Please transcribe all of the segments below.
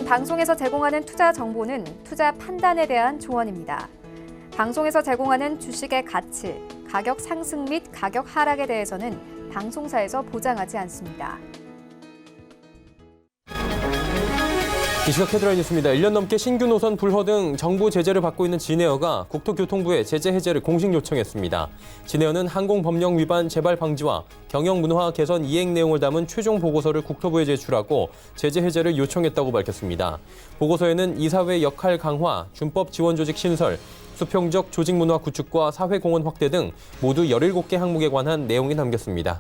이번 방송에서 제공하는 투자 정보는 투자 판단에 대한 조언입니다. 방송에서 제공하는 주식의 가치, 가격 상승 및 가격 하락에 대해서는 방송사에서 보장하지 않습니다. 이 시각 헤드라인 뉴스입니다. 1년 넘게 신규 노선 불허 등 정부 제재를 받고 있는 진에어가 국토교통부에 제재 해제를 공식 요청했습니다. 진에어는 항공법령 위반 재발 방지와 경영 문화 개선 이행 내용을 담은 최종 보고서를 국토부에 제출하고 제재 해제를 요청했다고 밝혔습니다. 보고서에는 이사회 역할 강화, 준법 지원 조직 신설, 수평적 조직 문화 구축과 사회공헌 확대 등 모두 17개 항목에 관한 내용이 담겼습니다.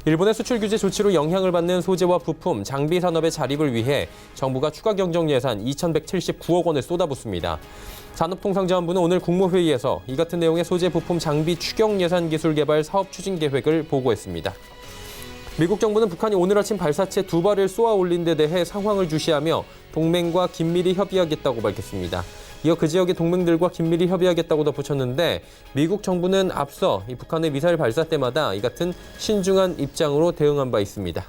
일본의 수출 규제 조치로 영향을 받는 소재와 부품, 장비 산업의 자립을 위해 정부가 추가 경정 예산 2,179억 원을 쏟아붓습니다. 산업통상자원부는 오늘 국무회의에서 이 같은 내용의 소재, 부품, 장비 추경 예산 기술 개발 사업 추진 계획을 보고했습니다. 미국 정부는 북한이 오늘 아침 발사체 2발을 쏘아 올린 데 대해 상황을 주시하며 동맹과 긴밀히 협의하겠다고 밝혔습니다. 이어 그 지역의 동맹들과 긴밀히 협의하겠다고 덧붙였는데 미국 정부는 앞서 이 북한의 미사일 발사 때마다 이 같은 신중한 입장으로 대응한 바 있습니다.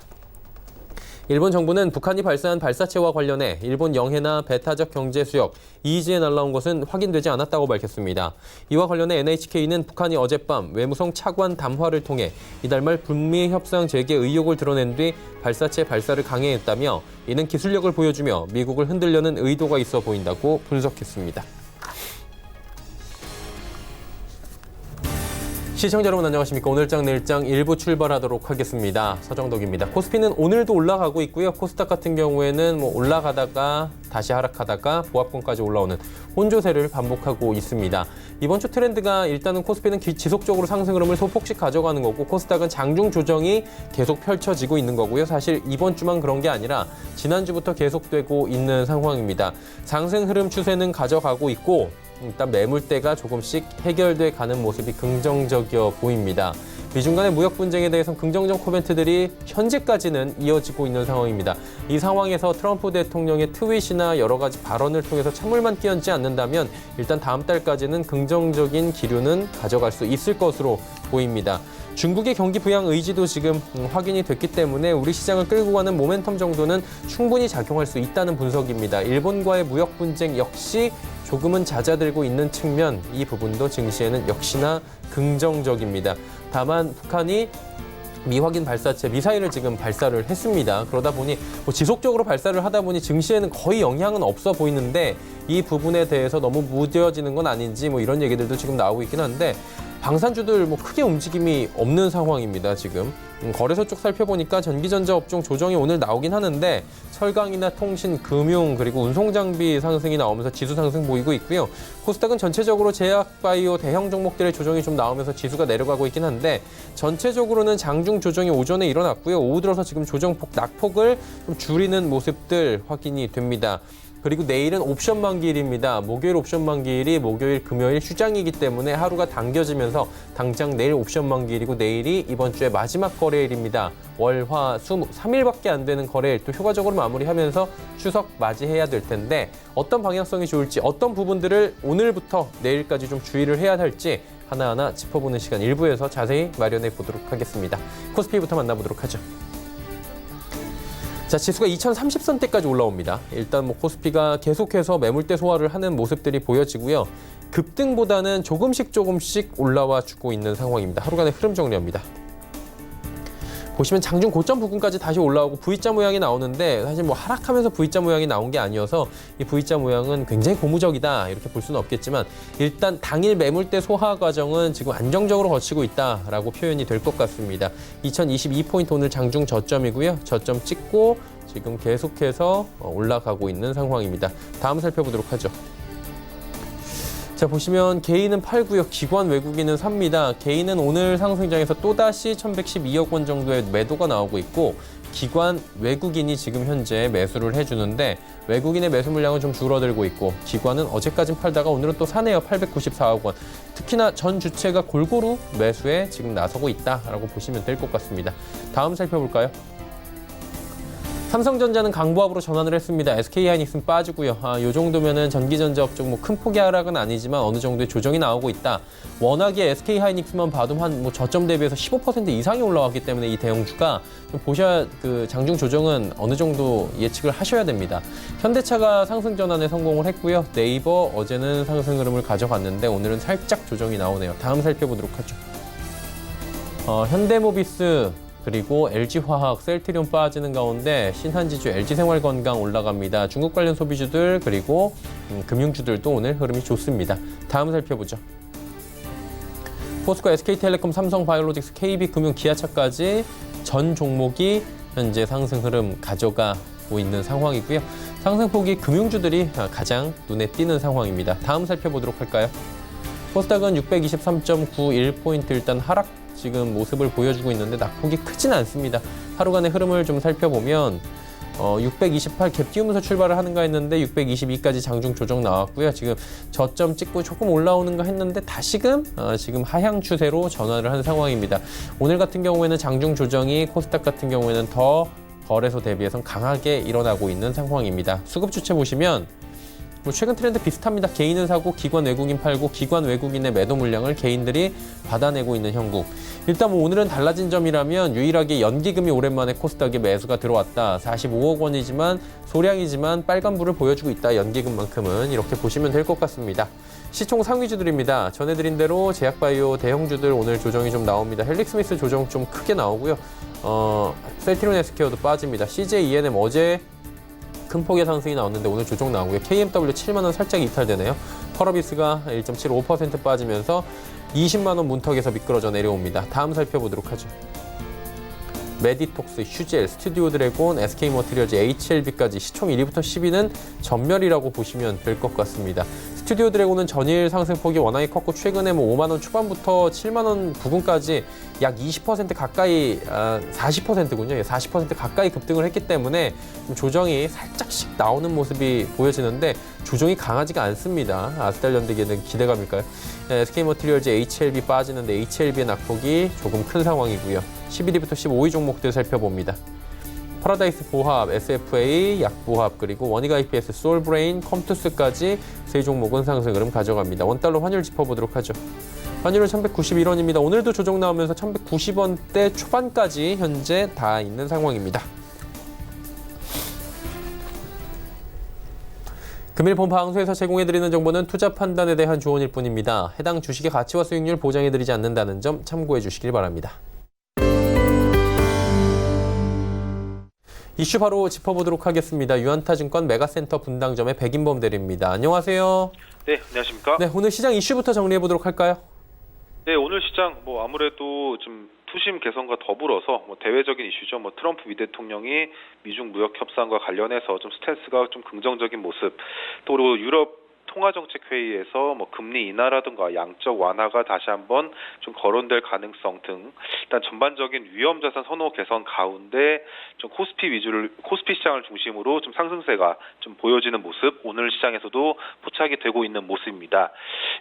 일본 정부는 북한이 발사한 발사체와 관련해 일본 영해나 배타적 경제 수역 EEZ에 날라온 것은 확인되지 않았다고 밝혔습니다. 이와 관련해 NHK는 북한이 어젯밤 외무성 차관 담화를 통해 이달 말 북미 협상 재개 의욕을 드러낸 뒤 발사체 발사를 강행했다며 이는 기술력을 보여주며 미국을 흔들려는 의도가 있어 보인다고 분석했습니다. 시청자 여러분 안녕하십니까. 오늘장 내일장 일부 출발하도록 하겠습니다. 서정덕입니다. 코스피는 오늘도 올라가고 있고요. 코스닥 같은 경우에는 올라가다가 다시 하락하다가 보합권까지 올라오는 혼조세를 반복하고 있습니다. 이번 주 트렌드가 일단은 코스피는 지속적으로 상승 흐름을 소폭씩 가져가는 거고 코스닥은 장중 조정이 계속 펼쳐지고 있는 거고요. 사실 이번 주만 그런 게 아니라 지난주부터 계속되고 있는 상황입니다. 상승 흐름 추세는 가져가고 있고 일단 매물대가 조금씩 해결돼 가는 모습이 긍정적이어 보입니다. 미중 간의 무역 분쟁에 대해서는 긍정적 코멘트들이 현재까지는 이어지고 있는 상황입니다. 이 상황에서 트럼프 대통령의 트윗이나 여러 가지 발언을 통해서 찬물만 끼얹지 않는다면 일단 다음 달까지는 긍정적인 기류는 가져갈 수 있을 것으로 보입니다. 중국의 경기 부양 의지도 지금 확인이 됐기 때문에 우리 시장을 끌고 가는 모멘텀 정도는 충분히 작용할 수 있다는 분석입니다. 일본과의 무역 분쟁 역시 조금은 잦아들고 있는 측면, 이 부분도 증시에는 역시나 긍정적입니다. 다만 북한이 미확인 발사체, 미사일을 지금 발사를 했습니다. 그러다 보니 지속적으로 발사를 하다 보니 증시에는 거의 영향은 없어 보이는데 이 부분에 대해서 너무 무뎌지는 건 아닌지 이런 얘기들도 지금 나오고 있긴 한데 방산주들 크게 움직임이 없는 상황입니다. 지금 거래소 쪽 살펴보니까 전기전자 업종 조정이 오늘 나오긴 하는데 철강이나 통신, 금융 그리고 운송장비 상승이 나오면서 지수 상승 보이고 있고요. 코스닥은 전체적으로 제약, 바이오, 대형 종목들의 조정이 좀 나오면서 지수가 내려가고 있긴 한데 전체적으로는 장중 조정이 오전에 일어났고요. 오후 들어서 지금 조정폭, 낙폭을 좀 줄이는 모습들 확인이 됩니다. 그리고 내일은 옵션 만기일입니다. 목요일 옵션 만기일이 목요일, 금요일 휴장이기 때문에 하루가 당겨지면서 당장 내일 옵션 만기일이고 내일이 이번 주의 마지막 거래일입니다. 월, 화, 수 3일밖에 안 되는 거래일 또 효과적으로 마무리하면서 추석 맞이해야 될 텐데 어떤 방향성이 좋을지 어떤 부분들을 오늘부터 내일까지 좀 주의를 해야 할지 하나하나 짚어보는 시간 일부에서 자세히 마련해 보도록 하겠습니다. 코스피부터 만나보도록 하죠. 자, 지수가 2030선대까지 올라옵니다. 일단 코스피가 계속해서 매물대 소화를 하는 모습들이 보여지고요. 급등보다는 조금씩 올라와 주고 있는 상황입니다. 하루간의 흐름 정리합니다. 보시면 장중 고점 부근까지 다시 올라오고 V자 모양이 나오는데 사실 하락하면서 V자 모양이 나온 게 아니어서 이 V자 모양은 굉장히 고무적이다 이렇게 볼 수는 없겠지만 일단 당일 매물대 소화 과정은 지금 안정적으로 거치고 있다라고 표현이 될 것 같습니다. 2022포인트 오늘 장중 저점이고요. 저점 찍고 지금 계속해서 올라가고 있는 상황입니다. 다음 살펴보도록 하죠. 자, 보시면 개인은 팔고요. 기관 외국인은 삽니다. 개인은 오늘 상승장에서 또다시 1,112억 원 정도의 매도가 나오고 있고 기관 외국인이 지금 현재 매수를 해주는데 외국인의 매수 물량은 좀 줄어들고 있고 기관은 어제까진 팔다가 오늘은 또 사네요. 894억 원. 특히나 전 주체가 골고루 매수에 지금 나서고 있다라고 보시면 될 것 같습니다. 다음 살펴볼까요? 삼성전자는 강보합으로 전환을 했습니다. SK하이닉스는 빠지고요. 이 정도면은 전기전자 업종 뭐 큰 폭의 하락은 아니지만 어느 정도의 조정이 나오고 있다. 워낙에 SK하이닉스만 봐도 한 뭐 저점 대비해서 15% 이상이 올라왔기 때문에 이 대형주가 좀 보셔야 그 장중 조정은 어느 정도 예측을 하셔야 됩니다. 현대차가 상승 전환에 성공을 했고요. 네이버 어제는 상승 흐름을 가져갔는데 오늘은 살짝 조정이 나오네요. 다음 살펴보도록 하죠. 현대모비스 그리고 LG화학, 셀트리온 빠지는 가운데 신한지주, LG생활건강 올라갑니다. 중국 관련 소비주들 그리고 금융주들도 오늘 흐름이 좋습니다. 다음 살펴보죠. 포스코, SK텔레콤, 삼성바이오로직스, KB금융, 기아차까지 전 종목이 현재 상승 흐름 가져가고 있는 상황이고요. 상승폭이 금융주들이 가장 눈에 띄는 상황입니다. 다음 살펴보도록 할까요? 코스닥은 623.91포인트 일단 하락 지금 모습을 보여주고 있는데 낙폭이 크진 않습니다. 하루간의 흐름을 좀 살펴보면 628 갭 띄우면서 출발을 하는가 했는데 622까지 장중 조정 나왔고요. 지금 저점 찍고 조금 올라오는가 했는데 다시금 지금 하향 추세로 전환을 한 상황입니다. 오늘 같은 경우에는 장중 조정이 코스닥 같은 경우에는 더 거래소 대비해서 강하게 일어나고 있는 상황입니다. 수급 주체 보시면 뭐 최근 트렌드 비슷합니다. 개인은 사고 기관 외국인 팔고 기관 외국인의 매도 물량을 개인들이 받아내고 있는 형국. 일단 뭐 오늘은 달라진 점이라면 유일하게 연기금이 오랜만에 코스닥에 매수가 들어왔다. 45억 원이지만 소량이지만 빨간불을 보여주고 있다. 연기금만큼은 이렇게 보시면 될 것 같습니다. 시총 상위주들입니다. 전해드린 대로 제약바이오 대형주들 오늘 조정이 좀 나옵니다. 헬릭스미스 조정 좀 크게 나오고요. 셀트리온 헬스케어도 빠집니다. CJ ENM 어제 큰 폭의 상승이 나왔는데 오늘 조정 나오고요. KMW 7만 원 살짝 이탈되네요. 펄어비스가 1.75% 빠지면서 20만 원 문턱에서 미끄러져 내려옵니다. 다음 살펴보도록 하죠. 메디톡스, 휴젤, 스튜디오 드래곤, SK머티리얼즈, HLB까지 시총 1위부터 10위는 전멸이라고 보시면 될 것 같습니다. 스튜디오 드래곤은 전일 상승폭이 워낙에 컸고 최근에 뭐 5만 원 초반부터 7만 원 부근까지 약 20% 가까이 40%군요. 40% 가까이 급등을 했기 때문에 좀 조정이 살짝씩 나오는 모습이 보여지는데 조정이 강하지가 않습니다. 아스달연대기는 기대감일까요? SK머티리얼즈, HLB 빠지는데 HLB의 낙폭이 조금 큰 상황이고요. 11위부터 15위 종목들 살펴봅니다. 파라다이스 보합, SFA, 약보합, 그리고 원익 IPS, 솔브레인, 컴투스까지 세 종목은 상승 흐름 가져갑니다. 원달러 환율 짚어보도록 하죠. 환율은 1191원입니다. 오늘도 조정 나오면서 1190원대 초반까지 현재 다 있는 상황입니다. 금일 본 방송에서 제공해드리는 정보는 투자 판단에 대한 조언일 뿐입니다. 해당 주식의 가치와 수익률 보장해드리지 않는다는 점 참고해 주시길 바랍니다. 이슈 바로 짚어보도록 하겠습니다. 유한타증권 메가센터 분당점의 백인범 대리입니다. 안녕하세요. 네, 안녕하십니까? 네, 오늘 시장 이슈부터 정리해보도록 할까요? 네, 오늘 시장 아무래도 좀 투심 개선과 더불어서 대외적인 이슈죠. 트럼프 미 대통령이 미중 무역 협상과 관련해서 좀 스탠스가 좀 긍정적인 모습, 또 그리고 유럽 통화정책회의에서 금리 인하라든가 양적 완화가 다시 한번 좀 거론될 가능성 등 일단 전반적인 위험자산 선호 개선 가운데 좀 코스피 시장을 중심으로 좀 상승세가 좀 보여지는 모습, 오늘 시장에서도 포착이 되고 있는 모습입니다.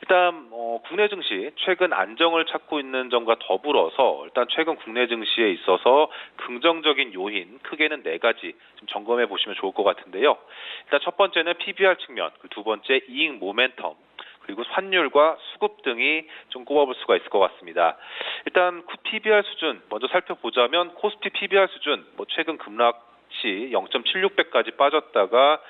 일단 국내 증시 최근 안정을 찾고 있는 점과 더불어서 일단 최근 국내 증시에 있어서 긍정적인 요인 크게는 4가지 좀 점검해 보시면 좋을 것 같은데요. 일단 첫 번째는 PBR 측면, 두 번째 이익 모멘텀, 그리고 환율과 수급 등이 좀 꼽아볼 수가 있을 것 같습니다. 일단 PBR 수준 먼저 살펴보자면 코스피 PBR 수준 최근 급락시 0.76배까지 빠졌다가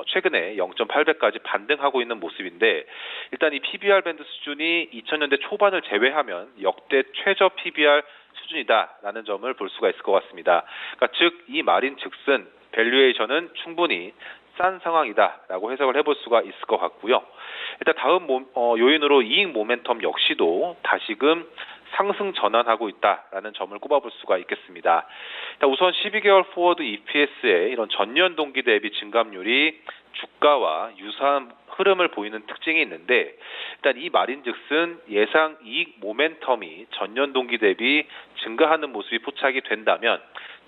최근에 0.8배까지 반등하고 있는 모습인데 일단 이 PBR 밴드 수준이 2000년대 초반을 제외하면 역대 최저 PBR 수준이다라는 점을 볼 수가 있을 것 같습니다. 그러니까 즉 이 말인 즉슨 밸류에이션은 충분히 싼 상황이다라고 해석을 해볼 수가 있을 것 같고요. 일단 다음 요인으로 이익 모멘텀 역시도 다시금 상승 전환하고 있다라는 점을 꼽아볼 수가 있겠습니다. 일단 우선 12개월 포워드 EPS의 이런 전년 동기 대비 증감률이 주가와 유사한 흐름을 보이는 특징이 있는데 일단 이 말인즉슨 예상 이익 모멘텀이 전년 동기 대비 증가하는 모습이 포착이 된다면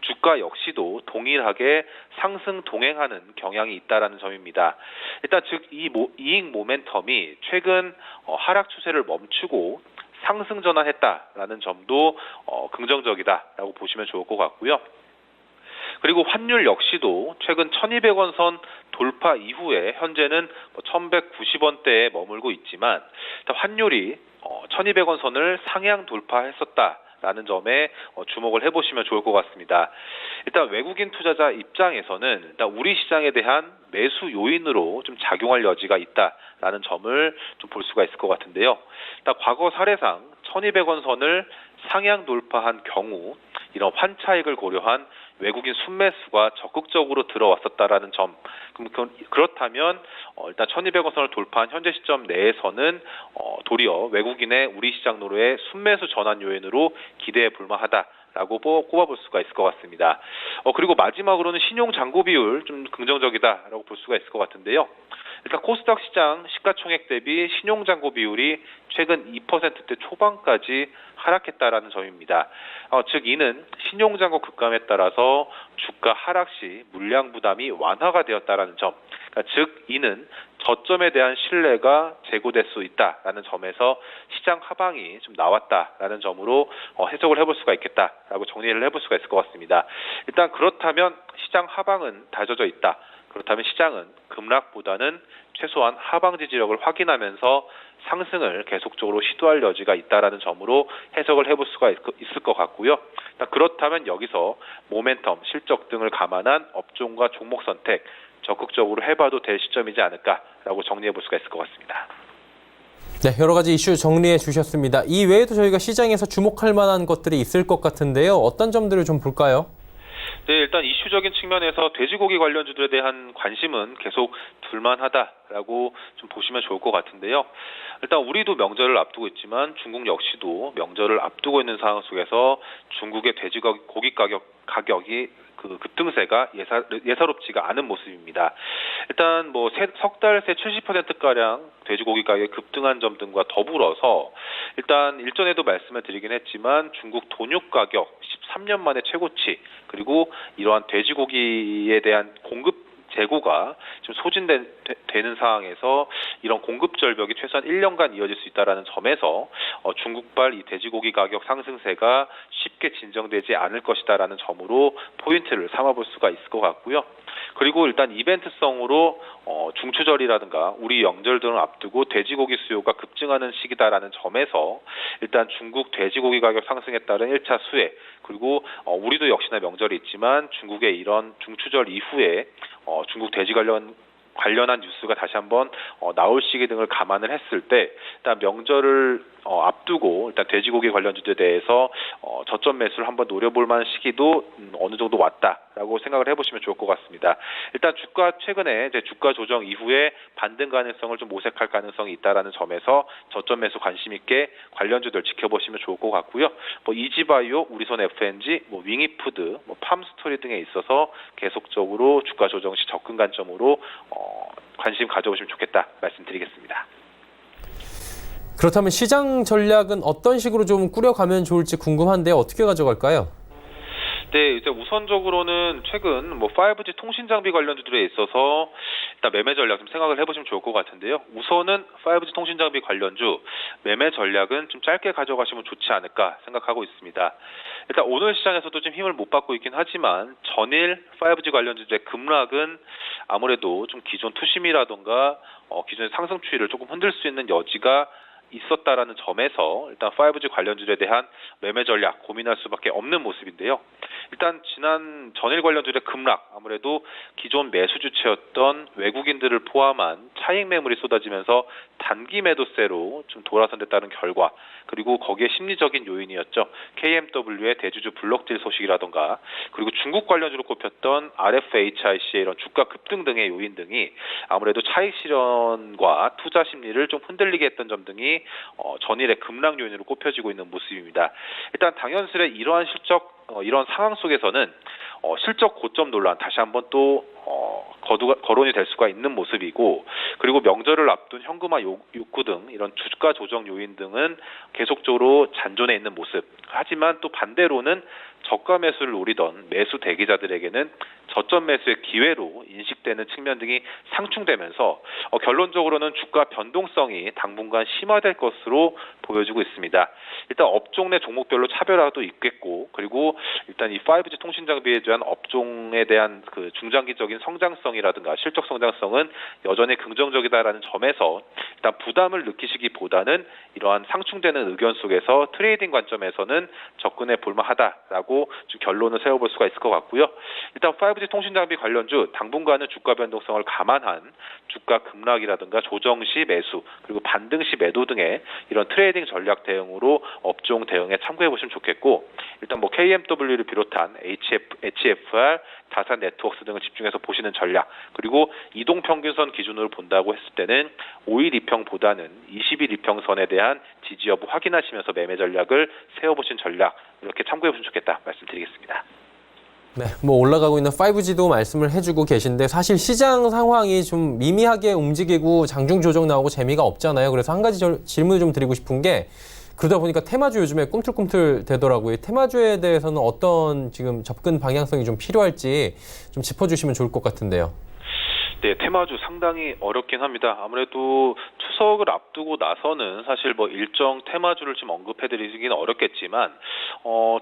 주가 역시도 동일하게 상승 동행하는 경향이 있다라는 점입니다. 일단 즉 이 이익 모멘텀이 최근 하락 추세를 멈추고 상승 전환했다라는 점도 긍정적이다라고 보시면 좋을 것 같고요. 그리고 환율 역시도 최근 1,200원 선 돌파 이후에 현재는 1,190원대에 머물고 있지만 환율이 1,200원 선을 상향 돌파했었다라는 점에 주목을 해보시면 좋을 것 같습니다. 일단 외국인 투자자 입장에서는 일단 우리 시장에 대한 매수 요인으로 좀 작용할 여지가 있다라는 점을 좀 볼 수가 있을 것 같은데요. 일단 과거 사례상 1,200원 선을 상향 돌파한 경우 이런 환차익을 고려한 외국인 순매수가 적극적으로 들어왔었다라는 점. 그렇다면 일단 1,200원 선을 돌파한 현재 시점 내에서는 도리어 외국인의 우리 시장 노로의 순매수 전환 요인으로 기대해 볼 만하다라고 꼽아볼 수가 있을 것 같습니다. 그리고 마지막으로는 신용 잔고 비율 좀 긍정적이다라고 볼 수가 있을 것 같은데요. 일단 코스닥 시장 시가총액 대비 신용잔고 비율이 최근 2%대 초반까지 하락했다라는 점입니다. 즉 이는 신용잔고 급감에 따라서 주가 하락 시 물량 부담이 완화가 되었다라는 점. 즉 이는 저점에 대한 신뢰가 제고될 수 있다라는 점에서 시장 하방이 좀 나왔다라는 점으로 해석을 해볼 수가 있겠다라고 정리를 해볼 수가 있을 것 같습니다. 일단 그렇다면 시장 하방은 다져져 있다. 그렇다면 시장은 급락보다는 최소한 하방 지지력을 확인하면서 상승을 계속적으로 시도할 여지가 있다라는 점으로 해석을 해볼 수가 있을 것 같고요. 그렇다면 여기서 모멘텀, 실적 등을 감안한 업종과 종목 선택 적극적으로 해봐도 될 시점이지 않을까라고 정리해 볼 수가 있을 것 같습니다. 네, 여러 가지 이슈 정리해 주셨습니다. 이 외에도 저희가 시장에서 주목할 만한 것들이 있을 것 같은데요. 어떤 점들을 좀 볼까요? 네, 일단 이슈적인 측면에서 돼지고기 관련주들에 대한 관심은 계속 둘만하다라고 좀 보시면 좋을 것 같은데요. 일단 우리도 명절을 앞두고 있지만 중국 역시도 명절을 앞두고 있는 상황 속에서 중국의 돼지고기 가격이 급등세가 예사롭지가 않은 모습입니다. 일단 석 달 새 70%가량 돼지고기 가격이 급등한 점 등과 더불어서 일단 일전에도 말씀을 드리긴 했지만 중국 돈육 가격 13년 만에 최고치, 그리고 이러한 돼지고기에 대한 공급 재고가 좀 소진되는 상황에서 이런 공급 절벽이 최소한 1년간 이어질 수 있다는 점에서 중국발 이 돼지고기 가격 상승세가 쉽게 진정되지 않을 것이다라는 점으로 포인트를 삼아볼 수가 있을 것 같고요. 그리고 일단 이벤트성으로 중추절이라든가 우리 명절 등을 앞두고 돼지고기 수요가 급증하는 시기다라는 점에서 일단 중국 돼지고기 가격 상승에 따른 1차 수혜, 그리고 우리도 역시나 명절이 있지만 중국의 이런 중추절 이후에 중국 돼지 관련한 뉴스가 다시 한번 나올 시기 등을 감안을 했을 때 일단 명절을 앞두고 일단 돼지고기 관련주들에 대해서 저점 매수를 한번 노려볼 만한 시기도 어느 정도 왔다라고 생각을 해보시면 좋을 것 같습니다. 일단 최근에 이제 주가 조정 이후에 반등 가능성을 좀 모색할 가능성이 있다라는 점에서 저점 매수 관심 있게 관련주들 지켜보시면 좋을 것 같고요. 이지바이오, 우리손 FNG, 윙이푸드, 팜스토리 등에 있어서 계속적으로 주가 조정 시 접근 관점으로 관심 가져보시면 좋겠다 말씀드리겠습니다. 그렇다면 시장 전략은 어떤 식으로 좀 꾸려가면 좋을지 궁금한데 어떻게 가져갈까요? 네, 이제 우선적으로는 최근 5G 통신 장비 관련주들에 있어서 일단 매매 전략 좀 생각을 해보시면 좋을 것 같은데요. 우선은 5G 통신 장비 관련주 매매 전략은 좀 짧게 가져가시면 좋지 않을까 생각하고 있습니다. 일단 오늘 시장에서도 좀 힘을 못 받고 있긴 하지만 전일 5G 관련주의 급락은 아무래도 좀 기존 투심이라던가 기존의 상승 추이를 조금 흔들 수 있는 여지가 있었다라는 점에서 일단 5G 관련주에 대한 매매 전략 고민할 수밖에 없는 모습인데요. 일단 전일 관련주의 급락, 아무래도 기존 매수 주체였던 외국인들을 포함한 차익 매물이 쏟아지면서 단기 매도세로 좀 돌아선에 따른 결과, 그리고 거기에 심리적인 요인이었죠. KMW의 대주주 블록딜 소식이라던가, 그리고 중국 관련주로 꼽혔던 RFHIC의 이런 주가 급등 등의 요인 등이 아무래도 차익 실현과 투자 심리를 좀 흔들리게 했던 점 등이 전일의 급락 요인으로 꼽혀지고 있는 모습입니다. 일단 당연스레 이러한 이런 상황 속에서는 실적 고점 논란 다시 한번 또 거론이 될 수가 있는 모습이고, 그리고 명절을 앞둔 현금화 욕구 등 이런 주가 조정 요인 등은 계속적으로 잔존해 있는 모습. 하지만 또 반대로는 저가 매수를 노리던 매수 대기자들에게는 저점 매수의 기회로 인식되는 측면 등이 상충되면서 결론적으로는 주가 변동성이 당분간 심화될 것으로 보여지고 있습니다. 일단 업종 내 종목별로 차별화도 있겠고, 그리고 일단 이 5G 통신 장비에 대한 업종에 대한 그 중장기적인 성장성이라든가 실적 성장성은 여전히 긍정적이다라는 점에서 일단 부담을 느끼시기보다는 이러한 상충되는 의견 속에서 트레이딩 관점에서는 접근해 볼만하다라고 좀 결론을 세워볼 수가 있을 것 같고요. 일단 5G 통신 장비 관련주 당분간은 주가 변동성을 감안한 주가 급락이라든가 조정 시 매수, 그리고 반등 시 매도 등의 이런 트레이딩 전략 대응으로 업종 대응에 참고해 보시면 좋겠고, 일단 뭐 KMW를 비롯한 HFR, 다산 네트워크스 등을 집중해서 보시는 전략, 그리고 이동 평균선 기준으로 본다고 했을 때는 5일 이평보다는 20일 이평선에 대한 지지 여부 확인하시면서 매매 전략을 세워보신 전략, 이렇게 참고해 보시면 좋겠다 말씀드리겠습니다. 네, 뭐 올라가고 있는 5G도 말씀을 해주고 계신데 사실 시장 상황이 좀 미미하게 움직이고 장중 조정 나오고 재미가 없잖아요. 그래서 한 가지 질문을 좀 드리고 싶은 게, 그러다 보니까 테마주 요즘에 꿈틀꿈틀 되더라고요. 테마주에 대해서는 어떤 지금 접근 방향성이 좀 필요할지 좀 짚어주시면 좋을 것 같은데요. 네, 테마주 상당히 어렵긴 합니다. 아무래도 추석을 앞두고 나서는 사실 뭐 일정 테마주를 좀 언급해드리기는 어렵겠지만,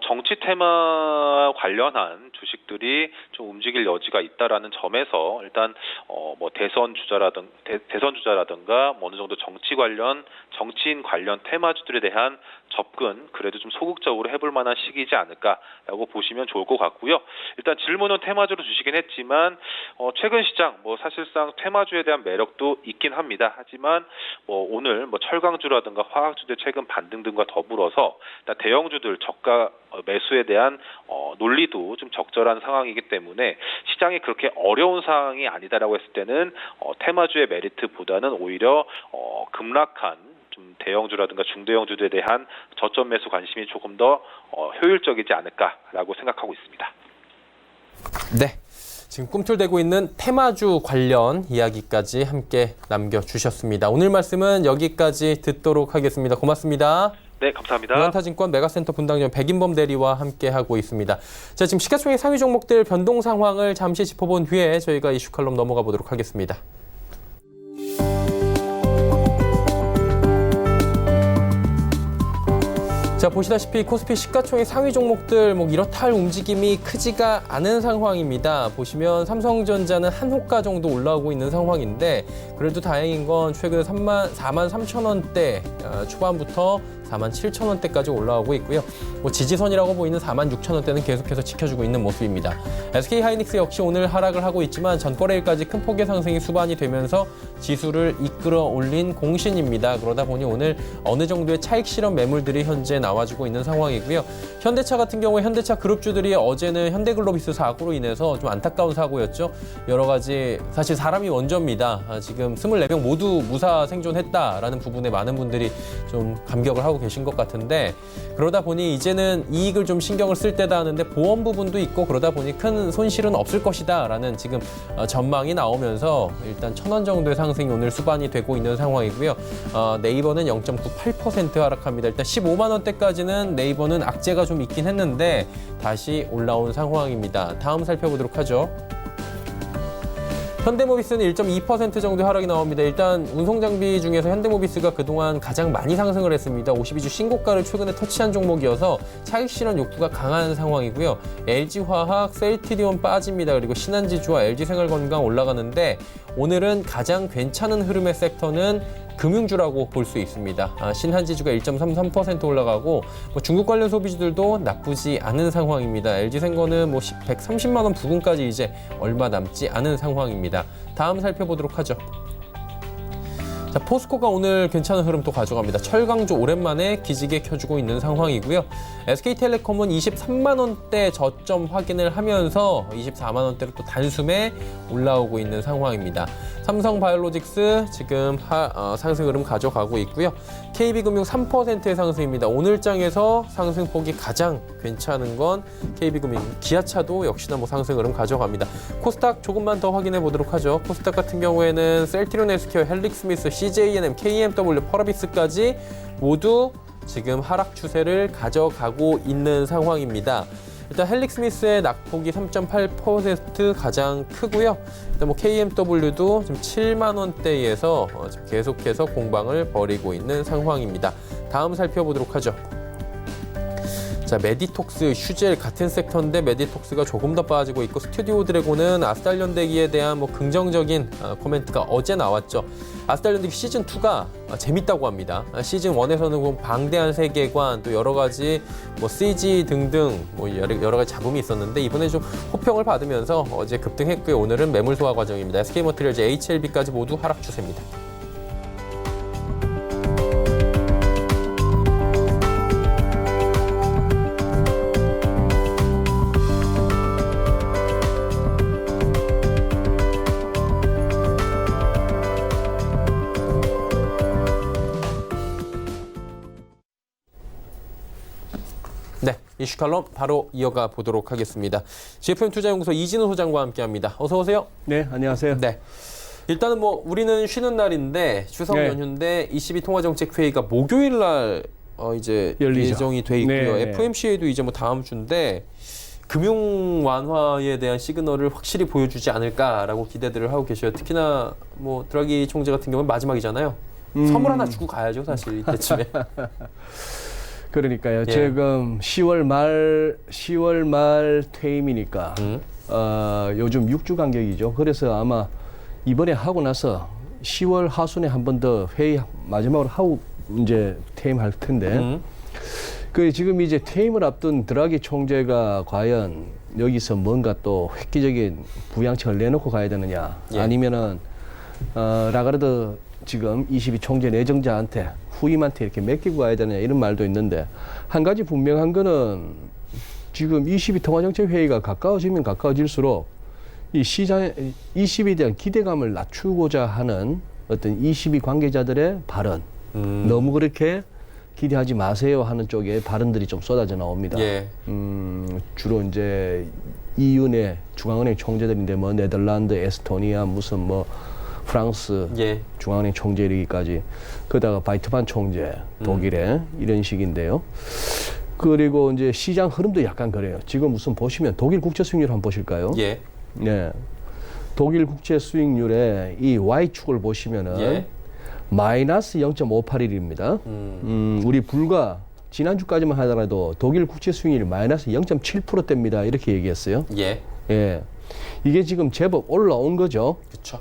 정치 테마 관련한 주식들이 좀 움직일 여지가 있다라는 점에서 일단 뭐 대선 주자라든가 뭐 어느 정도 정치인 관련 테마주들에 대한 접근, 그래도 좀 소극적으로 해볼 만한 시기이지 않을까라고 보시면 좋을 것 같고요. 일단 질문은 테마주로 주시긴 했지만 최근 시장 뭐 사실상 테마주에 대한 매력도 있긴 합니다. 하지만 뭐 오늘 뭐 철강주라든가 화학주들 최근 반등 등과 더불어서 일단 대형주들 저가 매수에 대한 논리도 좀 적절한 상황이기 때문에 시장이 그렇게 어려운 상황이 아니다라고 했을 때는 테마주의 메리트보다는 오히려 급락한 좀 대형주라든가 중대형주들에 대한 저점 매수 관심이 조금 더 효율적이지 않을까라고 생각하고 있습니다. 네, 지금 꿈틀대고 있는 테마주 관련 이야기까지 함께 남겨주셨습니다. 오늘 말씀은 여기까지 듣도록 하겠습니다. 고맙습니다. 네, 감사합니다. 우한타증권 메가센터 분당점 백인범 대리와 함께하고 있습니다. 자, 지금 시가총액 상위 종목들 변동 상황을 잠시 짚어본 뒤에 저희가 이슈 칼럼 넘어가 보도록 하겠습니다. 자, 보시다시피 코스피 시가총액 상위 종목들 뭐 이렇다 할 움직임이 크지가 않은 상황입니다. 보시면 삼성전자는 한 호가 정도 올라오고 있는 상황인데, 그래도 다행인 건 최근 43,000원대 초반부터 47,000원대까지 올라오고 있고요. 뭐 지지선이라고 보이는 46,000원대는 계속해서 지켜주고 있는 모습입니다. SK하이닉스 역시 오늘 하락을 하고 있지만 전거래일까지 큰 폭의 상승이 수반이 되면서 지수를 이끌어 올린 공신입니다. 그러다 보니 오늘 어느 정도의 차익 실현 매물들이 현재 나와주고 있는 상황이고요. 현대차 같은 경우에 현대차 그룹주들이 어제는 현대글로비스 사고로 인해서 좀 안타까운 사고였죠. 여러 가지 사실 사람이 원조입니다. 지금 24명 모두 무사 생존했다라는 부분에 많은 분들이 좀 감격을 하고 계신 것 같은데, 그러다 보니 이제는 이익을 좀 신경을 쓸 때다 하는데 보험 부분도 있고 그러다 보니 큰 손실은 없을 것이다 라는 지금 전망이 나오면서 일단 1,000원 정도의 상승이 오늘 수반이 되고 있는 상황이고요. 네이버는 0.98% 하락합니다. 일단 15만 원대까지는 네이버는 악재가 좀 있긴 했는데 다시 올라온 상황입니다. 다음 살펴보도록 하죠. 현대모비스는 1.2% 정도 하락이 나옵니다. 일단 운송장비 중에서 현대모비스가 그동안 가장 많이 상승을 했습니다. 52주 신고가를 최근에 터치한 종목이어서 차익 실현 욕구가 강한 상황이고요. LG화학, 셀트리온 빠집니다. 그리고 신한지주와 LG생활건강 올라가는데, 오늘은 가장 괜찮은 흐름의 섹터는 금융주라고 볼 수 있습니다. 신한지주가 1.33% 올라가고 중국 관련 소비주들도 나쁘지 않은 상황입니다. LG생건은 130만 원 부근까지 이제 얼마 남지 않은 상황입니다. 다음 살펴보도록 하죠. 자, 포스코가 오늘 괜찮은 흐름 또 가져갑니다. 철강주 오랜만에 기지개 켜주고 있는 상황이고요. SK텔레콤은 23만 원대 저점 확인을 하면서 24만 원대로 또 단숨에 올라오고 있는 상황입니다. 삼성바이오로직스 지금 상승 흐름 가져가고 있고요. KB금융 3%의 상승입니다. 오늘장에서 상승폭이 가장 괜찮은 건 KB금융, 기아차도 역시나 상승 흐름 가져갑니다. 코스닥 조금만 더 확인해 보도록 하죠. 코스닥 같은 경우에는 셀트리온 헬스케어, 헬릭스미스, CJNM, KMW, 펄어비스까지 모두 지금 하락 추세를 가져가고 있는 상황입니다. 일단 헬릭 스미스의 낙폭이 3.8% 가장 크고요. 일단 뭐 KMW도 지금 7만 원대에서 지금 계속해서 공방을 벌이고 있는 상황입니다. 다음 살펴보도록 하죠. 자, 메디톡스, 휴젤 같은 섹터인데 메디톡스가 조금 더 빠지고 있고 스튜디오 드래곤은 아스달련대기에 대한 뭐 긍정적인 코멘트가 어제 나왔죠. 아스달련대기 시즌2가 재밌다고 합니다. 시즌1에서는 방대한 세계관, 또 여러 가지 뭐 CG 등등 뭐 여러 가지 잡음이 있었는데 이번에 좀 호평을 받으면서 어제 급등했고요. 오늘은 매물 소화 과정입니다. SK머티리얼즈, HLB까지 모두 하락 추세입니다. 네, 이슈 칼럼 바로 이어가 보도록 하겠습니다. GFM투자연구소 이진우 소장과 함께합니다. 어서 오세요. 네, 안녕하세요. 네, 일단은 뭐 우리는 쉬는 날인데 추석 네. 연휴인데 22 통화정책회의가 목요일 날 이제 열리죠. 예정이 돼 있고요. 네. FOMC에도 이제 뭐 다음 주인데 금융 완화에 대한 시그널을 확실히 보여주지 않을까라고 기대들을 하고 계셔요. 특히나 뭐 드라기 총재 같은 경우는 마지막이잖아요. 선물 하나 주고 가야죠, 사실 이때쯤에. 그러니까요. 예. 지금 10월 말 퇴임이니까 요즘 6주 간격이죠. 그래서 아마 이번에 하고 나서 10월 하순에 한 번 더 회의 마지막으로 하고 이제 퇴임할 텐데 그 지금 이제 퇴임을 앞둔 드라기 총재가 과연 여기서 뭔가 또 획기적인 부양책을 내놓고 가야 되느냐, 예. 아니면은 라가르드 지금 22 총재 내정자한테 후임한테 이렇게 맡기고 가야 되느냐 이런 말도 있는데, 한 가지 분명한 거는 지금 22 통화정책회의가 가까워지면 가까워질수록 이 시장 22에 대한 기대감을 낮추고자 하는 어떤 22 관계자들의 발언, 너무 그렇게 기대하지 마세요 하는 쪽에 발언들이 좀 쏟아져 나옵니다. 예. 주로 이제 EU내 중앙은행 총재들인데 뭐 네덜란드, 에스토니아, 무슨 뭐 프랑스 예. 중앙은행 총재 이르기까지, 그러다가 바이트만 총재 독일의 이런 식인데요. 그리고 이제 시장 흐름도 약간 그래요. 지금 무슨 보시면 독일 국채 수익률 한번 보실까요? 예. 네. 독일 국채 수익률의 이 Y축을 보시면은 예. 마이너스 0.581입니다. 우리 불과 지난주까지만 하더라도 독일 국채 수익률이 마이너스 0.7%대입니다. 이렇게 얘기했어요. 예. 예. 이게 지금 제법 올라온 거죠. 그렇죠.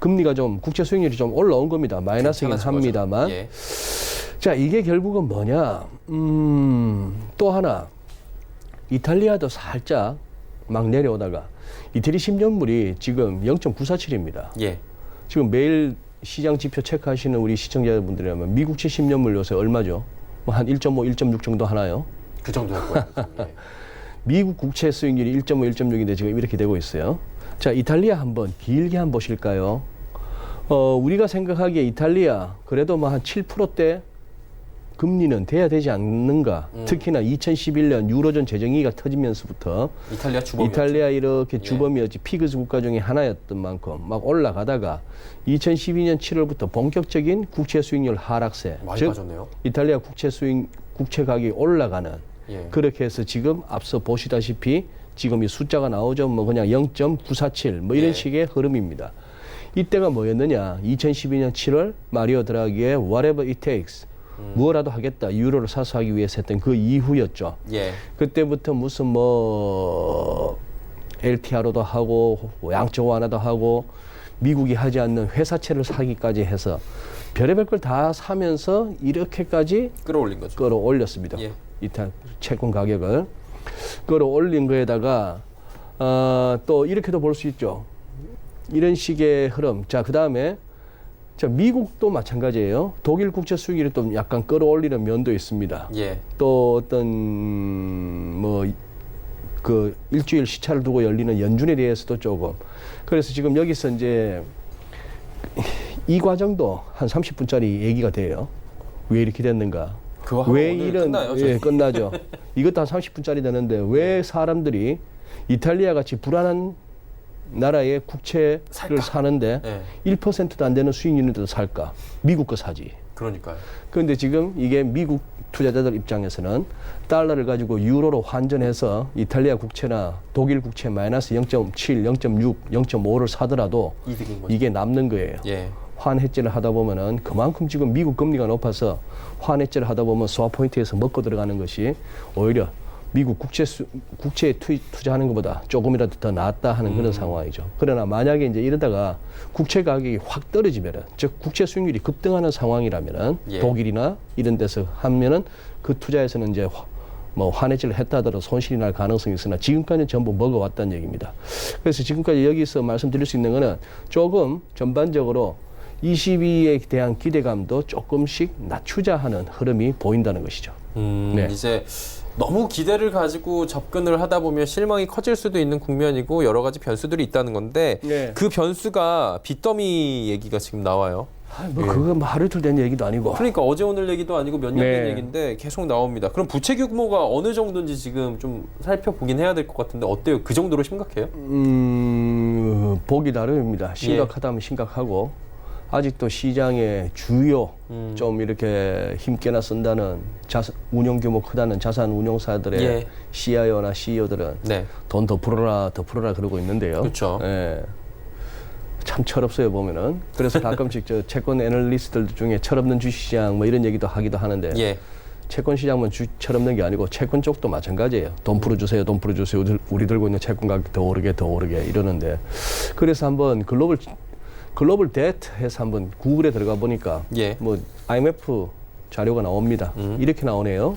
금리가 좀, 국채 수익률이 좀 올라온 겁니다. 마이너스이긴 합니다만. 예. 자, 이게 결국은 뭐냐. 또 하나. 이탈리아도 살짝 막 내려오다가 이태리 10년물이 지금 0.947입니다. 예. 지금 매일 시장 지표 체크하시는 우리 시청자분들이라면 미국채 10년물 요새 얼마죠? 뭐 한 1.5, 1.6 정도 하나요? 그 정도 할 거예요. 예. 미국 국채 수익률이 1.5, 1.6인데 지금 이렇게 되고 있어요. 자, 이탈리아 한번 길게 한번 보실까요? 우리가 생각하기에 이탈리아 그래도 뭐 한 7%대 금리는 돼야 되지 않는가. 특히나 2011년 유로존 재정위기가 터지면서부터 이탈리아 주범이었죠. 이탈리아 이렇게 예. 주범이었지, 피그스 국가 중에 하나였던 만큼 막 올라가다가 2012년 7월부터 본격적인 국채 수익률 하락세, 많이 즉 빠졌네요. 이탈리아 국채 가격이 올라가는, 예. 그렇게 해서 지금 앞서 보시다시피 지금 이 숫자가 나오죠. 뭐 그냥 0.947 뭐 이런 예. 식의 흐름입니다. 이때가 뭐였느냐? 2012년 7월 마리오 드라기의 whatever it takes, 무엇라도 하겠다, 유로를 사수하기 위해서 했던 그 이후였죠. 예. 그때부터 무슨 뭐 LTRO도 하고 양적 완화도 하고 미국이 하지 않는 회사채를 사기까지 해서 별의별 걸 다 사면서 이렇게까지 끌어올린 거죠. 끌어올렸습니다. 예. 이탈 채권 가격을 끌어올린 거에다가 또 이렇게도 볼 수 있죠. 이런 식의 흐름. 자, 그다음에 자, 미국도 마찬가지예요. 독일 국채 수익률이 또 약간 끌어올리는 면도 있습니다. 예. 또 어떤 뭐 그 일주일 시차를 두고 열리는 연준에 대해서도 조금. 그래서 지금 여기서 이제 이 과정도 한 30분짜리 얘기가 돼요. 왜 이렇게 됐는가? 그거 하고 왜 오늘 이런, 끝나요? 예, 끝나죠. 이것도 한 30분짜리 되는데 왜 사람들이 이탈리아 같이 불안한 나라의 국채를 살까? 사는데 예. 1%도 안 되는 수익률인데도 살까? 미국 거 사지. 그러니까요. 그런데 지금 이게 미국 투자자들 입장에서는 달러를 가지고 유로로 환전해서 이탈리아 국채나 독일 국채 마이너스 0.7, 0.6, 0.5를 사더라도 이득인 거죠. 이게 남는 거예요. 예. 환해지를 하다 보면은 그만큼 지금 미국 금리가 높아서 환해지를 하다 보면 스왑 포인트에서 먹고 들어가는 것이 오히려 미국 국채에 투자하는 것보다 조금이라도 더 낫다 하는 그런 상황이죠. 그러나 만약에 이제 이러다가 국채 가격이 확 떨어지면은, 즉 국채 수익률이 급등하는 상황이라면은 예. 독일이나 이런 데서 하면은 그 투자에서는 이제 뭐 환해지를 했다 하더라도 손실이 날 가능성이 있으나 지금까지는 전부 먹어왔다는 얘기입니다. 그래서 지금까지 여기서 말씀드릴 수 있는 거는 조금 전반적으로 22에 대한 기대감도 조금씩 낮추자 하는 흐름이 보인다는 것이죠. 네. 이제 너무 기대를 가지고 접근을 하다 보면 실망이 커질 수도 있는 국면이고 여러 가지 변수들이 있다는 건데 네. 그 변수가 빚더미 얘기가 지금 나와요. 뭐 그거 뭐 하루 이틀 된 얘기도 아니고. 그러니까 어제 오늘 얘기도 아니고 몇 년 된 네. 얘기인데 계속 나옵니다. 그럼 부채 규모가 어느 정도인지 지금 좀 살펴보긴 해야 될 것 같은데 어때요? 그 정도로 심각해요? 보기 나름입니다. 심각하다면 심각하고 아직도 시장의 주요 좀 이렇게 힘께나 쓴다는 운용 규모 크다는 자산 운용사들의 예. CIO나 CEO들은 네. 돈 더 풀어라 그러고 있는데요. 그렇죠. 예. 참 철없어요 보면은. 그래서 가끔씩 저 채권 애널리스트들 중에 철없는 주식시장 뭐 이런 얘기도 하기도 하는데 예. 채권 시장만 철없는 게 아니고 채권 쪽도 마찬가지예요. 돈 풀어주세요. 우리 들고 있는 채권 가격 더 오르게 이러는데, 그래서 한번 글로벌 데트 해서 한번 구글에 들어가 보니까 예. 뭐 IMF 자료가 나옵니다. 이렇게 나오네요.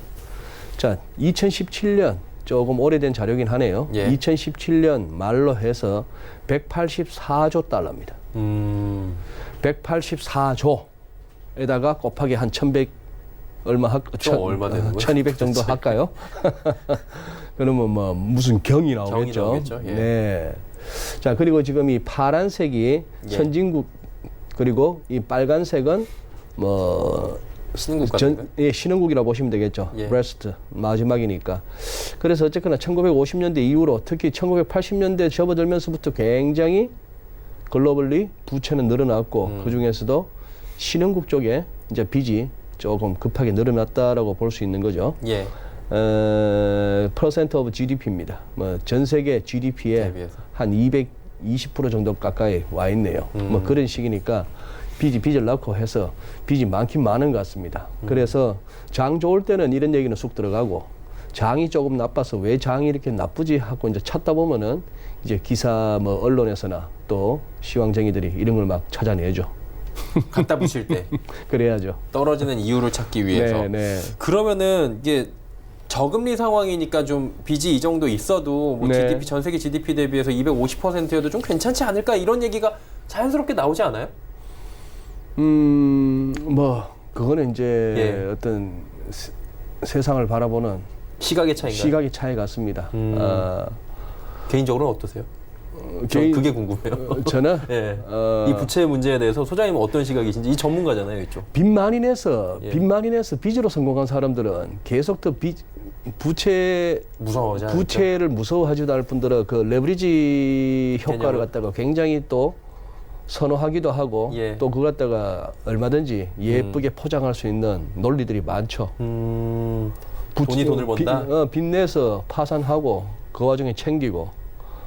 자, 2017년 조금 오래된 자료긴 하네요. 예. 2017년 말로 해서 184조 달러입니다. 184조에다가 곱하기 한 1100 얼마 얼마 되는 거예요? 1200 정도 할까요? 그러면 뭐 무슨 경이 나오겠죠. 예. 네. 자, 그리고 지금 이 파란색이 예. 선진국, 그리고 이 빨간색은 뭐 신흥국 같은 예, 신흥국이라고 보시면 되겠죠. 예. 브레스트 마지막이니까. 그래서 어쨌거나 1950년대 이후로 특히 1980년대 접어들면서부터 굉장히 글로벌리 부채는 늘어났고 그 중에서도 신흥국 쪽에 이제 빚이 조금 급하게 늘어났다라고 볼 수 있는 거죠. 예. 퍼센트 오브 GDP입니다. 뭐 전 세계 GDP의 대비해서. 한 220% 정도 가까이 와 있네요. 뭐 그런 식이니까 빚을 낳고 해서 빚이 많긴 많은 것 같습니다. 그래서 장 좋을 때는 이런 얘기는 쑥 들어가고, 장이 조금 나빠서 왜 장이 이렇게 나쁘지 하고 이제 찾다 보면은 이제 기사 뭐 언론에서나 또 시황쟁이들이 이런 걸 막 찾아내죠. 갖다 붙일 때 그래야죠. 떨어지는 이유를 찾기 위해서. 네, 네. 그러면은 이게 저금리 상황이니까 좀 빚이 이 정도 있어도 뭐 네. GDP 전 세계 GDP 대비해서 250%여도 좀 괜찮지 않을까 이런 얘기가 자연스럽게 나오지 않아요? 뭐 그거는 이제 예. 어떤 세상을 바라보는 시각의 차이인가요? 시각의 차이 같습니다. 개인적으로는 어떠세요? 저 그게 궁금해요. 저는 예. 이 부채 문제에 대해서 소장님은 어떤 시각이신지, 이 전문가잖아요, 이쪽. 빚 많이 내서 예. 빚으로 성공한 사람들은 계속 더 무서워하지 않을까? 부채를 무서워하지도 않을 뿐더러 그 레버리지 효과를 개념을. 갖다가 굉장히 또 선호하기도 하고 예. 또 그거 갖다가 얼마든지 예쁘게 포장할 수 있는 논리들이 많죠. 돈이 돈을 번다? 빚 내서 파산하고 그 와중에 챙기고,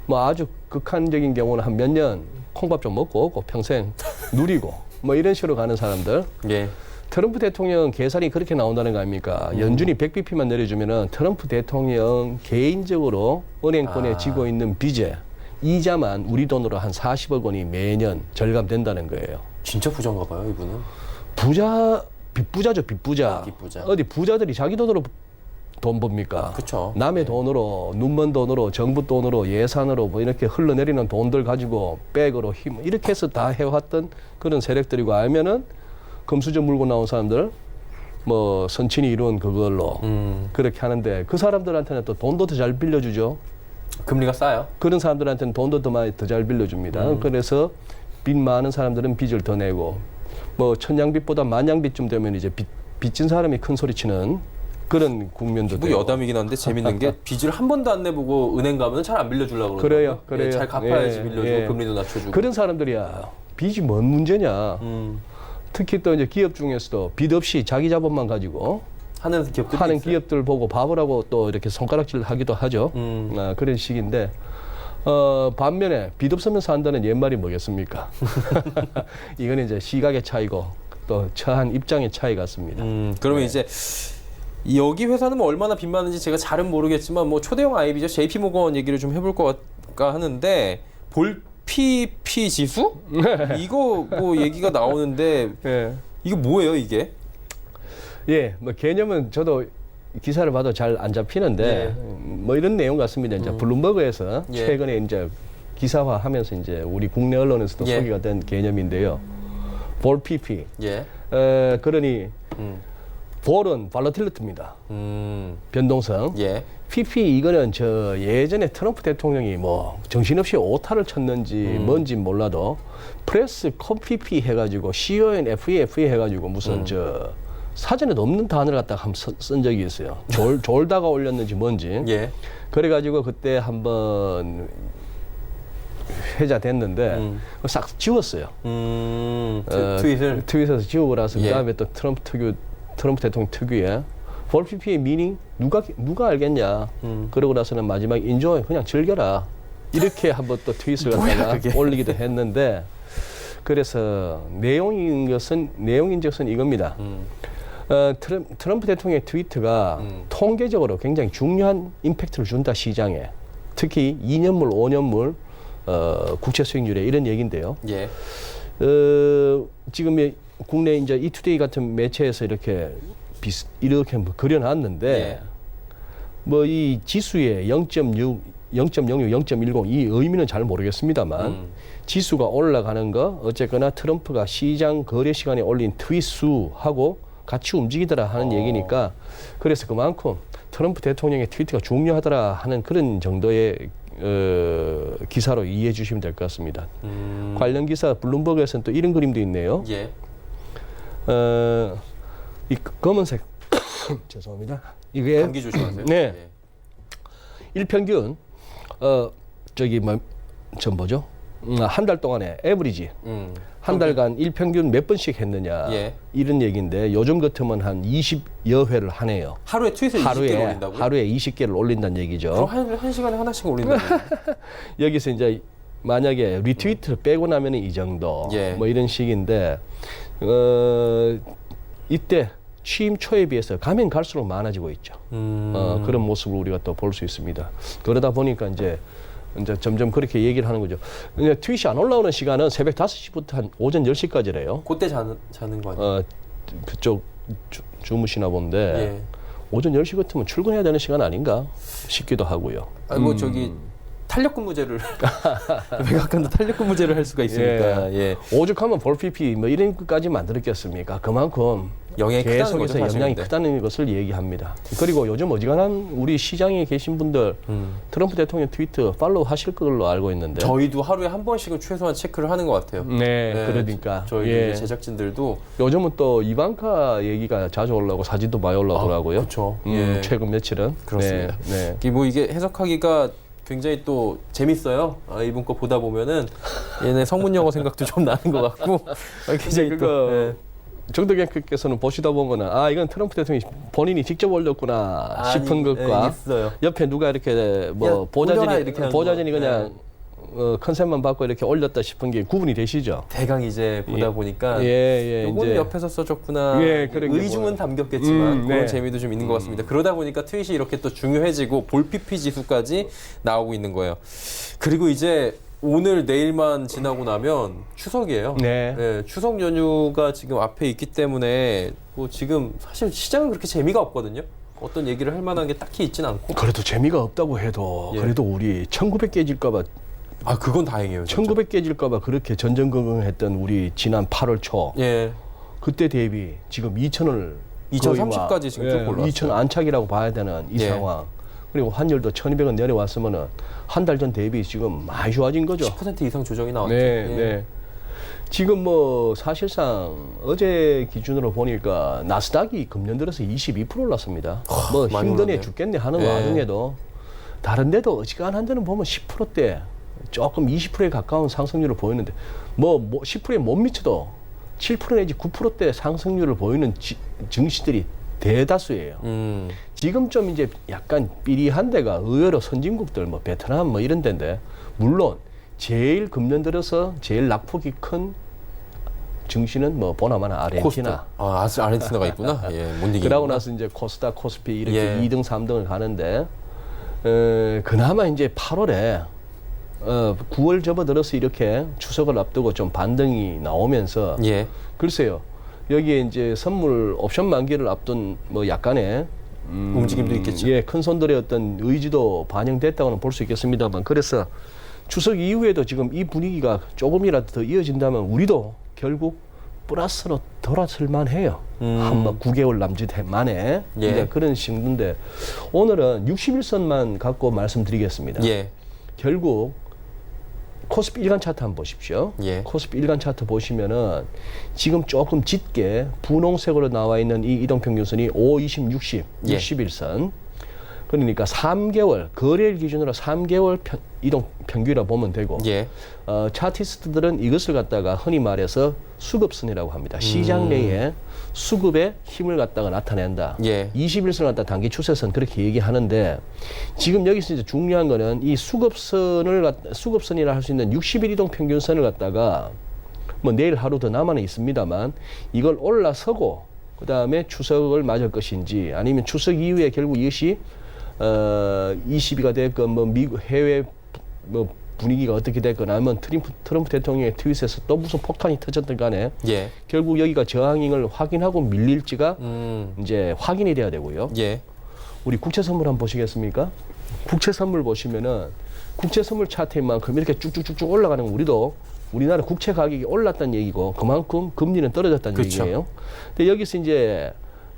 뭐 아주 극한적인 경우는 한 몇 년 콩밥 좀 먹고 오고 평생 누리고 뭐 이런 식으로 가는 사람들. 예. 트럼프 대통령 계산이 그렇게 나온다는 거 아닙니까? 연준이 100bp만 내려주면은 트럼프 대통령 개인적으로 은행권에 지고 있는 빚에 이자만 우리 돈으로 한 40억 원이 매년 절감된다는 거예요. 진짜 부자인가 봐요, 이분은. 빚부자죠, 빚부자. 빚부자. 어디 부자들이 자기 돈으로 돈 법니까? 그쵸. 남의 돈으로, 눈먼 돈으로, 정부 돈으로, 예산으로 뭐 이렇게 흘러내리는 돈들 가지고 백으로 힘 이렇게 해서 다 해왔던 그런 세력들이고, 알면은 금수저 물고 나온 사람들, 뭐 선친이 이룬 그걸로 그렇게 하는데, 그 사람들한테는 또 돈도 더 잘 빌려주죠. 금리가 싸요? 그런 사람들한테는 돈도 더 많이 더 잘 빌려줍니다. 그래서 빚 많은 사람들은 빚을 더 내고, 뭐 천냥빚보다 만냥빚쯤 되면 이제 빚진 사람이 큰 소리치는 그런 국면도 뭐 되고. 여담이긴 한데 재밌는 게 빚을 한 번도 안 내보고 은행 가면 잘 안 빌려주려고 그러더라고요. 그래요. 예, 잘 갚아야지 예, 빌려주고 예. 금리도 낮춰주고. 그런 사람들이야 빚이 뭔 문제냐. 특히 또 이제 기업 중에서도 빚 없이 자기 자본만 가지고 하는 기업들이 하는 있어요? 기업들 보고 바보라고 또 이렇게 손가락질 하기도 하죠. 그런 식인데 반면에 빚 없으면서 한다는 옛말이 뭐겠습니까? 이건 이제 시각의 차이고 또 처한 입장의 차이 같습니다. 그러면 이제 여기 회사는 뭐 얼마나 빚 많은지 제가 잘은 모르겠지만 뭐 초대형 IB죠. JP모건 얘기를 좀 해볼 것까 하는데 볼PP 지수? 이거 뭐 얘기가 나오는데 예. 이거 뭐예요 이게? 예, 뭐 개념은 저도 기사를 봐도 잘 안 잡히는데 예. 뭐 이런 내용 같습니다. 이제 블룸버그에서 예. 최근에 이제 기사화하면서 이제 우리 국내 언론에서도 예. 소개가 된 개념인데요. 볼 PP. 예. 그러니 볼은 발로틸리티입니다. 변동성. 예. PP 이거는 저 예전에 트럼프 대통령이 뭐 정신없이 오타를 쳤는지 뭔지 몰라도 프레스 컴PP 해가지고 CONFE 해가지고 무슨 저 사전에도 없는 단어를 갖다가 한번 쓴 적이 있어요. 졸다가 올렸는지 뭔지. 예. 그래가지고 그때 한번 회자 됐는데 싹 지웠어요. 트윗을. 트윗에서 지우고 나서 예. 그다음에 또 트럼프 대통령 특유의 볼 PP의 미닝 누가 알겠냐. 그러고 나서는 마지막 인조해 그냥 즐겨라. 이렇게 한번 또 트윗을 갖다가 올리기도 했는데 그래서 내용인 것은 이겁니다. 트럼프 대통령의 트위트가 통계적으로 굉장히 중요한 임팩트를 준다 시장에. 특히 2년물, 5년물 국채 수익률에 이런 얘기인데요. 예. 지금 국내 이제 이투데이 같은 매체에서 이렇게 뭐 그려놨는데 예. 뭐 이 지수의 0.6, 0.06, 0.10 이 의미는 잘 모르겠습니다만 지수가 올라가는 거 어쨌거나 트럼프가 시장 거래 시간에 올린 트윗 수하고 같이 움직이더라 하는 얘기니까 그래서 그만큼 트럼프 대통령의 트위트가 중요하더라 하는 그런 정도의 기사로 이해해 주시면 될 것 같습니다. 관련 기사 블룸버그에서는 또 이런 그림도 있네요. 예. 이 검은색 죄송합니다. 이게 감기 조심하세요. 네. 예. 일평균 뭐죠? 한 달 동안에 에브리지 한 달간 일평균 몇 번씩 했느냐 예. 이런 얘기인데 요즘 같으면 한 20여 회를 하네요. 하루에 트윗을 20개를 올린다고요? 하루에 20개를 올린다는 얘기죠. 그럼 한 시간에 하나씩 올린다고요? 여기서 이제 만약에 리트위트를 빼고 나면 이 정도 예. 뭐 이런 식인데 이때 취임 초에 비해서 가면 갈수록 많아지고 있죠. 그런 모습을 우리가 또 볼 수 있습니다. 그러다 보니까 이제 점점 그렇게 얘기를 하는 거죠. 트윗이 안 올라오는 시간은 새벽 5시부터 한 오전 10시까지래요. 그때 자는 거 아니에요? 그쪽 주무시나 본데 예. 오전 10시 같으면 출근해야 되는 시간 아닌가 싶기도 하고요. 아니 뭐 저기 탄력근무제를 백악관도 탄력근무제를 할 수가 있으니까 예. 오죽하면 볼 PP 뭐 이런 것까지 만들었겠습니까? 그만큼 영향이 크다는 거죠, 계속해서 영향이 사실인데. 크다는 것을 얘기합니다. 그리고 요즘 어지간한 우리 시장에 계신 분들 트럼프 대통령 트위터 팔로우 하실 걸로 알고 있는데 저희도 하루에 한 번씩은 최소한 체크를 하는 것 같아요. 네, 그러니까 저희 예. 제작진들도 요즘은 또 이방카 얘기가 자주 올라오고 사진도 많이 올라오더라고요. 그렇죠. 예. 최근 며칠은 그렇습니다. 네. 뭐 이게 해석하기가 굉장히 또 재밌어요. 이분 거 보다 보면은 얘네 성문 영어 생각도 좀 나는 것 같고 굉장히 또 정덕객께서는 보시다 보면은 이건 트럼프 대통령이 본인이 직접 올렸구나 싶은 것과 있어요. 옆에 누가 이렇게 뭐 올려라 이렇게 하는 보좌진이 거. 그냥 컨셉만 받고 이렇게 올렸다 싶은 게 구분이 되시죠? 대강 이제 보다 보니까 요거는 이제 옆에서 써줬구나. 그런 게 의중은 뭐예요. 담겼겠지만 그런 네. 재미도 좀 있는 것 같습니다. 그러다 보니까 트윗이 이렇게 또 중요해지고 볼 PP 지수까지 나오고 있는 거예요. 그리고 이제 오늘 내일만 지나고 나면 추석이에요. 네. 추석 연휴가 지금 앞에 있기 때문에 뭐 지금 사실 시장은 그렇게 재미가 없거든요. 어떤 얘기를 할 만한 게 딱히 있지는 않고. 그래도 재미가 없다고 해도 예. 그래도 우리 1900 깨질까봐 그건 다행이에요. 진짜. 1900 깨질까봐 그렇게 전전긍긍했던 우리 지난 8월 초 예. 그때 대비 지금 2000을 2030까지 지금 쭉 올라왔어요. 2000 안착이라고 봐야 되는 이 예. 상황. 그리고 환율도 1200원 내려왔으면은 한 달 전 대비 지금 많이 좋아진 거죠. 10% 이상 조정이 나왔죠. 네. 지금 뭐 사실상 어제 기준으로 보니까 나스닥이 금년 들어서 22% 올랐습니다. 뭐 많이 힘드네 올랐네요. 죽겠네 하는 네. 와중에도 다른 데도 어지간한 데는 보면 10%대 조금 20%에 가까운 상승률을 보이는데 뭐 10%에 못 미쳐도 7% 내지 9%대 상승률을 보이는 증시들이 대다수예요. 지금 좀 이제 약간 삐리한 데가 의외로 선진국들 뭐 베트남 뭐 이런 데인데, 물론 제일 금년 들어서 제일 낙폭이 큰 증시는 뭐 보나마나 아르헨티나. 아르헨티나가 있구나. 예, 못 이기구나. 그러고 나서 이제 코스닥, 코스피 이렇게 예. 2등, 3등을 가는데, 그나마 이제 8월에 9월 접어들어서 이렇게 추석을 앞두고 좀 반등이 나오면서, 예. 글쎄요, 여기에 이제 선물 옵션 만기를 앞둔 뭐 약간의 움직임도 있겠죠. 예, 큰 손들의 어떤 의지도 반영됐다고는 볼 수 있겠습니다만, 그래서 추석 이후에도 지금 이 분위기가 조금이라도 더 이어진다면 우리도 결국 플러스로 돌아설 만해요. 한 9개월 남짓 만에. 예. 이제 그런 식인데, 오늘은 61선만 갖고 말씀드리겠습니다. 예. 결국 코스피 일간 차트 한번 보십시오. 예. 코스피 일간 차트 보시면은 지금 조금 짙게 분홍색으로 나와 있는 이 이동평균선이 5, 20, 60, 예. 61선. 그러니까 3개월, 거래일 기준으로 3개월 이동 평균이라 보면 되고, 예. 차티스트들은 이것을 갖다가 흔히 말해서 수급선이라고 합니다. 시장 내에 수급의 힘을 갖다가 나타낸다. 예. 21선을 갖다 단기 추세선 그렇게 얘기하는데, 지금 여기서 이제 중요한 거는 이 수급선이라 할 수 있는 60일 이동 평균선을 갖다가 뭐 내일 하루 더 남아는 있습니다만, 이걸 올라서고 그 다음에 추석을 맞을 것인지, 아니면 추석 이후에 결국 이것이 20위가 됐건 뭐 미국 해외 뭐 분위기가 어떻게 됐건, 아니면 트럼프 대통령의 트윗에서 또 무슨 폭탄이 터졌든 간에, 예. 결국 여기가 저항을 확인하고 밀릴지가 이제 확인이 돼야 되고요. 예. 우리 국채 선물 한번 보시겠습니까? 국채 선물 보시면은 국채 선물 차트인 만큼 이렇게 쭉쭉쭉쭉 올라가는 건 우리나라 국채 가격이 올랐다는 얘기고, 그만큼 금리는 떨어졌다는 그렇죠. 얘기예요. 근데 여기서 이제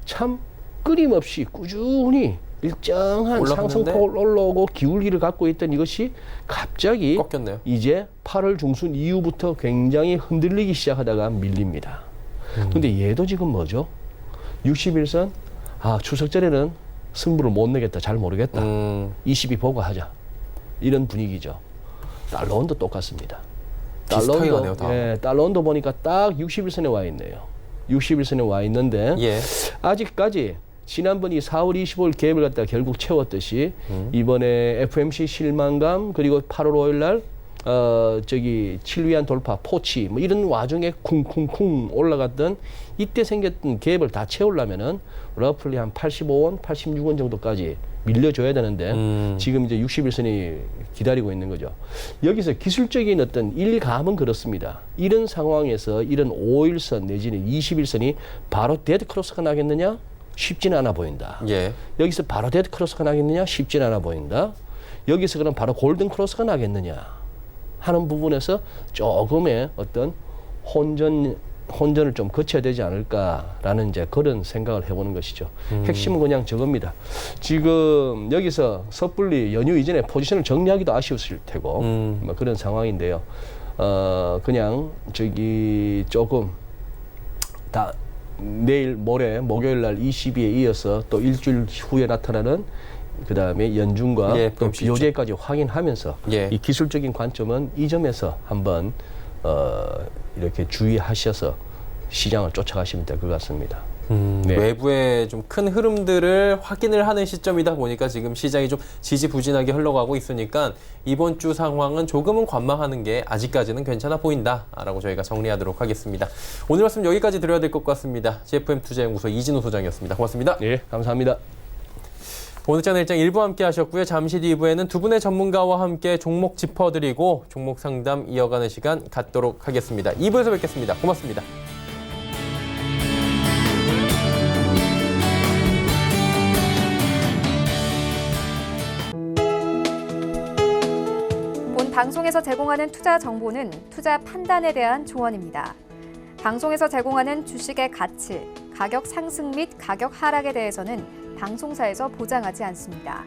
참 끊임없이 꾸준히 일정한 올라가는데? 상승폭을 올라오고 기울기를 갖고 있던 이것이 갑자기 꺾였네요. 이제 8월 중순 이후부터 굉장히 흔들리기 시작하다가 밀립니다. 근데 얘도 지금 뭐죠? 61선? 추석 전에는 승부를 못 내겠다. 잘 모르겠다. 22 보고 하자. 이런 분위기죠. 달러원도 똑같습니다. 비슷하게 가네요, 다. 예, 달러원도 보니까 딱 61선에 와 있네요. 61선에 와 있는데, 예. 아직까지 지난번 이 4월 25일 갭을 갖다가 결국 채웠듯이 이번에 FMC 실망감, 그리고 8월 5일 날 7위안 돌파, 포치 뭐 이런 와중에 쿵쿵쿵 올라갔던 이때 생겼던 갭을 다 채우려면은 러플리 한 85원, 86원 정도까지 밀려줘야 되는데, 지금 이제 61선이 기다리고 있는 거죠. 여기서 기술적인 어떤 일감은 그렇습니다. 이런 상황에서 이런 5일선 내지는 21선이 바로 데드 크로스가 나겠느냐? 쉽지는 않아 보인다. 예. 여기서 바로 데드 크로스가 나겠느냐? 쉽지는 않아 보인다. 여기서 그럼 바로 골든 크로스가 나겠느냐 하는 부분에서 조금의 어떤 혼전을 좀 거쳐야 되지 않을까라는 이제 그런 생각을 해보는 것이죠. 핵심은 그냥 저겁니다. 지금 여기서 섣불리 연휴 이전에 포지션을 정리하기도 아쉬웠을 테고, 뭐 그런 상황인데요. 그냥 조금 다 내일 모레 목요일 날 22에 이어서 또 일주일 후에 나타나는 그 다음에 연준과 예, 또 BOJ까지 확인하면서, 예. 이 기술적인 관점은 이 점에서 한번 이렇게 주의하셔서 시장을 쫓아가시면 될 것 같습니다. 네. 외부의 좀 큰 흐름들을 확인을 하는 시점이다 보니까 지금 시장이 좀 지지부진하게 흘러가고 있으니까 이번 주 상황은 조금은 관망하는 게 아직까지는 괜찮아 보인다라고 저희가 정리하도록 하겠습니다. 오늘 말씀 여기까지 드려야 될 것 같습니다. GFM 투자연구소 이진우 소장이었습니다. 고맙습니다. 네, 감사합니다. 오늘 장 일장 1부 함께 하셨고요. 잠시 뒤 2부에는 두 분의 전문가와 함께 종목 짚어드리고 종목 상담 이어가는 시간 갖도록 하겠습니다. 2부에서 뵙겠습니다. 고맙습니다. 본 방송에서 제공하는 투자 정보는 투자 판단에 대한 조언입니다. 방송에서 제공하는 주식의 가치, 가격 상승 및 가격 하락에 대해서는 방송사에서 보장하지 않습니다.